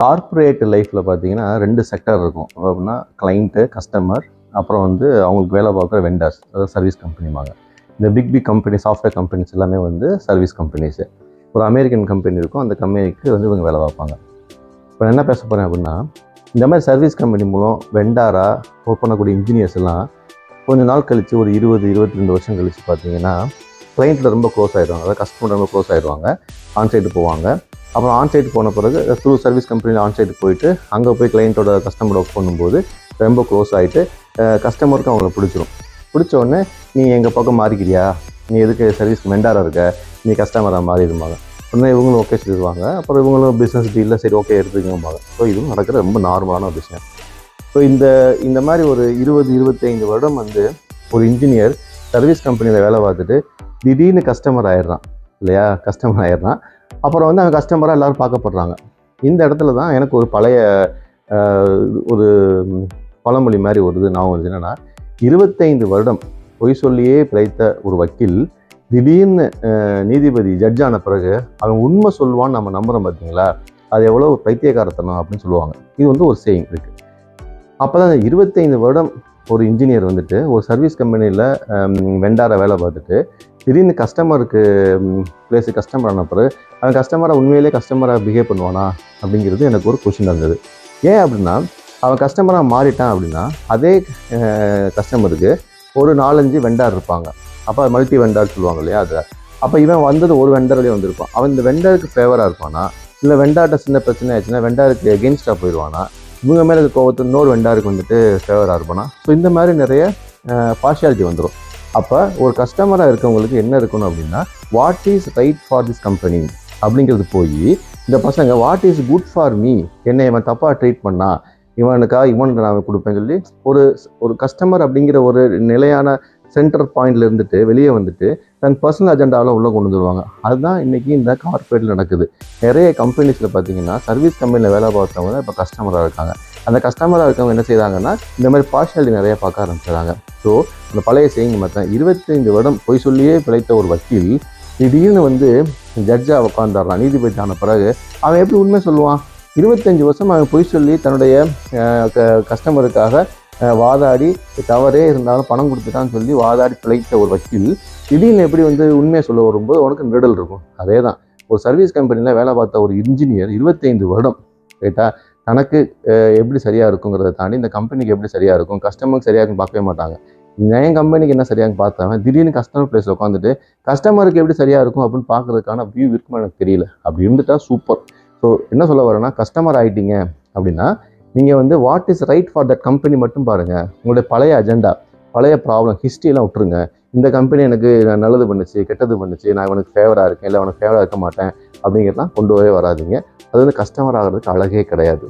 Corporate லைஃப்பில் பார்த்தீங்கன்னா 2 sector இருக்கும். அப்படின்னா கிளைண்ட்டு, கஸ்டமர், அப்புறம் வந்து அவங்களுக்கு வேலை பார்க்குற வெண்டர்ஸ், அதாவது சர்வீஸ் கம்பெனிம்பாங்க. இந்த பிக் கம்பெனி, சாஃப்ட்வேர் கம்பெனிஸ் எல்லாமே வந்து சர்வீஸ் கம்பெனிஸு. ஒரு அமெரிக்கன் கம்பெனி இருக்கும், அந்த கம்பெனிக்கு வந்து இவங்க வேலை பார்ப்பாங்க. இப்போ நான் என்ன பேச போகிறேன் அப்படின்னா, இந்த மாதிரி சர்வீஸ் கம்பெனி மூலம் வெண்டாராக ஒர்க் பண்ணக்கூடிய இன்ஜினியர்ஸ் எல்லாம் கொஞ்சம் நாள் கழித்து ஒரு 20-22 வருஷம் கழித்து பார்த்தீங்கன்னா கிளைண்ட்டில் ரொம்ப க்ளோஸ் ஆகிடுவாங்க. அதாவது கஸ்டமர் ரொம்ப க்ளோஸ் ஆகிடுவாங்க. ஆன்சைட்டு போவாங்க. அப்புறம் ஆன்சைட் போன பிறகு த்ரூ சர்வீஸ் கம்பெனியில் ஆன்சைட் போயிட்டு அங்கே போய் கிளைண்ட்டோட கஸ்டமர் ஒர்க் பண்ணும்போது ரொம்ப க்ளோஸ் ஆகிட்டு கஸ்டமருக்கு அவங்கள பிடிச்சிரும். பிடிச்ச உடனே நீ எங்கள் பக்கம் மாறிக்கிறியா, நீ எதுக்கு சர்வீஸ்க்கு வெண்டாராக இருக்க, நீ கஸ்டமராக மாறிடுவாங்க. உடனே இவங்களும் ஓகே சொல்லிடுவாங்க. அப்புறம் இவங்களும் பிஸ்னஸ் டீலில் சரி ஓகே எடுத்துக்கோம்பாங்க. ஸோ இதுவும் நடக்கிற ரொம்ப நார்மலான ஒரு விஷயம். ஸோ இந்த மாதிரி ஒரு 20-25 வருடம் வந்து ஒரு இன்ஜினியர் சர்வீஸ் கம்பெனியில் வேலை பார்த்துட்டு திடீர்னு கஸ்டமர் ஆயிடுறான் இல்லையா, கஸ்டமர் ஆயிடுறான். அப்புறம் வந்து அவன் கஸ்டமராக எல்லோரும் பார்க்கப்படுறாங்க. இந்த இடத்துல தான் எனக்கு ஒரு பழைய ஒரு பழமொழி மாதிரி ஒரு இது நான் வந்து என்னென்னா, 25 வருடம் பொய் சொல்லியே பிழைத்த ஒரு வக்கீல் திடீர்னு நீதிபதி ஜட்ஜ் ஆன பிறகு அவன் உண்மை சொல்லுவான்னு நம்ம நம்புகிறோம் பார்த்தீங்களா, அது எவ்வளோ பைத்தியக்காரத்தனம் அப்படின்னு சொல்லுவாங்க. இது வந்து ஒரு சேயிங் இருக்குது. அப்போ தான் 25 வருடம் ஒரு இன்ஜினியர் வந்துட்டு ஒரு சர்வீஸ் கம்பெனியில் வெண்டாரை வேலை பார்த்துட்டு திடீர்னு கஸ்டமருக்கு பிளேஸு கஸ்டமர் ஆன பிறகு அவன் கஸ்டமராக உண்மையிலே கஸ்டமராக பிஹேவ் பண்ணுவானா அப்படிங்கிறது எனக்கு ஒரு கொஷின் இருந்தது. ஏன் அப்படின்னா, அவன் கஸ்டமராக மாறிட்டான் அப்படின்னா அதே கஸ்டமருக்கு ஒரு 4-5 வெண்டார் இருப்பாங்க. அப்போ மல்டி வெண்டார் சொல்லுவாங்க இல்லையா, அது. அப்போ இவன் வந்தது ஒரு வெண்டர்லேயே வந்திருப்பான். அவன் இந்த வெண்டருக்கு ஃபேவராக இருப்பானா, இல்லை வெண்டார்ட்ட சின்ன பிரச்சனை ஆச்சுன்னா வெண்டாருக்கு எகென்ஸ்டாக போயிடுவானா, இவங்க மேலே இருக்க கோவத்தை இன்னொரு வெண்டாருக்கு வந்துட்டு ஃபேவராக இருப்பானா. ஸோ இந்த மாதிரி நிறைய பார்ஷியாலிட்டி வந்துடும். அப்போ ஒரு கஸ்டமராக இருக்கவங்களுக்கு என்ன இருக்கணும் அப்படின்னா, what is right for this company அப்படிங்கிறது போய் இந்த பசங்க what is good for me, என்னை இவன் தப்பாக ட்ரீட் பண்ணா, இவனுக்கு நான் கொடுப்பேன்னு சொல்லி ஒரு கஸ்டமர் அப்படிங்கிற ஒரு நிலையான சென்டர் பாயிண்ட்ல இருந்துட்டு வெளியே வந்துட்டு தன் பர்சனல் அஜெண்டாவில் உள்ளே கொண்டு வந்துடுவாங்க. அதுதான் இன்றைக்கி இந்த கார்பரேட்டில் நடக்குது. நிறைய கம்பெனிஸில் பார்த்தீங்கன்னா சர்வீஸ் கம்பெனியில் வேலை பார்த்தவங்க தான் இப்போ கஸ்டமராக இருக்காங்க. அந்த கஸ்டமராக இருக்கவங்க என்ன செய்கிறாங்கன்னா இந்த மாதிரி பார்ஷியாலிட்டி நிறைய பார்க்க ஆரம்பிச்சிடுறாங்க. ஸோ அந்த பழைய செய்யுங்க பார்த்தா 25 வருடம் பொய் சொல்லியே பிழைத்த ஒரு வக்கீல் திடீர்னு வந்து ஜட்ஜாக உட்காந்துடுறான். நீதிபதி ஆன பிறகு அவன் எப்படி உண்மை சொல்லுவான்? 25 வருஷம் அவன் பொய் சொல்லி தன்னுடைய கஸ்டமருக்காக வாதாடி தவறே இருந்தாலும் பணம் கொடுத்துட்டான்னு சொல்லி வாதாடி பிழைத்த ஒரு வக்கீல் திடீர்னு எப்படி வந்து உண்மையை சொல்ல வரும்போது உனக்கு நெருடல் இருக்கும். அதே தான் ஒரு சர்வீஸ் கம்பெனியில் வேலை பார்த்த ஒரு இன்ஜினியர் 25 வருடம் ரைட்டா, தனக்கு எப்படி சரியாக இருக்குங்கிறத தாண்டி இந்த கம்பெனிக்கு எப்படி சரியாக இருக்கும், கஸ்டமருக்கு சரியாக இருக்குன்னு பார்க்கவே மாட்டாங்க. என் கம்பெனிக்கு என்ன சரியாக பார்த்தாங்க, திடீர்னு கஸ்டமர் பிளேஸில் உட்காந்துட்டு கஸ்டமருக்கு எப்படி சரியாக இருக்கும் அப்படின்னு பார்க்குறதுக்கான வியூ இருக்குமா எனக்கு தெரியல. அப்படி இருந்துட்டா சூப்பர். ஸோ என்ன சொல்ல வரேன்னா, கஸ்டமர் ஆகிட்டீங்க அப்படின்னா நீங்கள் வந்து what is right for that company மட்டும் பாருங்கள். உங்களுடைய பழைய அஜெண்டா, பழைய ப்ராப்ளம், ஹிஸ்ட்ரியெலாம் விட்டுருங்க. இந்த கம்பெனி எனக்கு நல்லது பண்ணுச்சு, கெட்டது பண்ணுச்சு, நான் இவனுக்கு ஃபேவராக இருக்கேன் இல்லை அவனுக்கு ஃபேவராக இருக்க மாட்டேன் அப்படிங்கிறதுலாம் கொண்டு வரவே வராதிங்க. அது வந்து கஸ்டமர் ஆகிறதுக்கு அழகே கிடையாது.